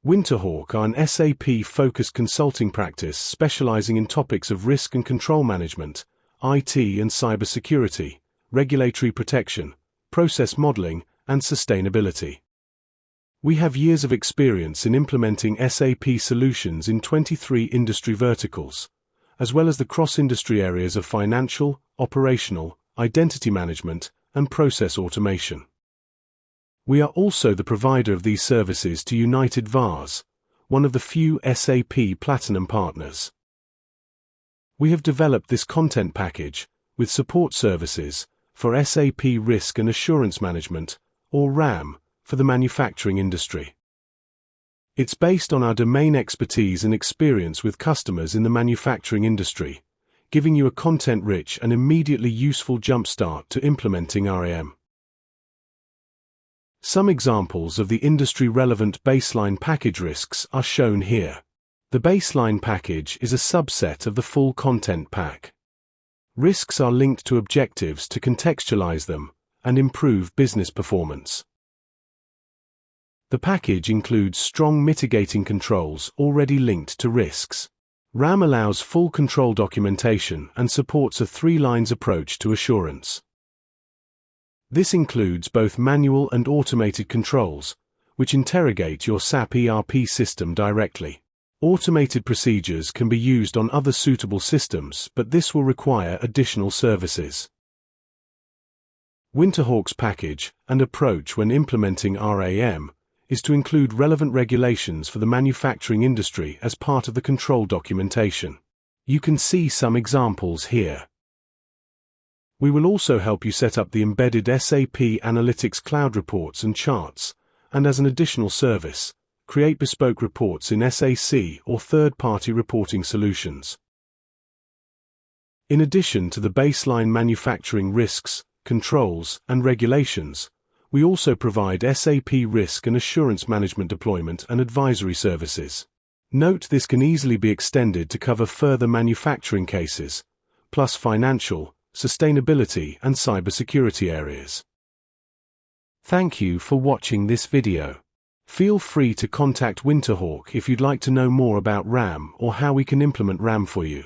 Winterhawk are an SAP-focused consulting practice specializing in topics of risk and control management, IT and cybersecurity, regulatory protection, process modeling, and sustainability. We have years of experience in implementing SAP solutions in 23 industry verticals, as well as the cross-industry areas of financial, operational, identity management, and process automation. We are also the provider of these services to United VARs, one of the few SAP Platinum partners. We have developed this content package, with support services, for SAP Risk and Assurance Management, or RAM, for the manufacturing industry. It's based on our domain expertise and experience with customers in the manufacturing industry, giving you a content-rich and immediately useful jumpstart to implementing RAM. Some examples of the industry-relevant baseline package risks are shown here. The baseline package is a subset of the full content pack. Risks are linked to objectives to contextualize them and improve business performance. The package includes strong mitigating controls already linked to risks. RAM allows full control documentation and supports a 3-lines approach to assurance. This includes both manual and automated controls, which interrogate your SAP ERP system directly. Automated procedures can be used on other suitable systems, but this will require additional services. Winterhawk's package and approach when implementing RAM is to include relevant regulations for the manufacturing industry as part of the control documentation. You can see some examples here. We will also help you set up the embedded SAP Analytics Cloud reports and charts, and as an additional service, create bespoke reports in SAC or third-party reporting solutions. In addition to the baseline manufacturing risks, controls, and regulations, we also provide SAP Risk and Assurance Management deployment and advisory services. Note this can easily be extended to cover further manufacturing cases, plus financial, sustainability, and cybersecurity areas. Thank you for watching this video. Feel free to contact Winterhawk if you'd like to know more about RAM or how we can implement RAM for you.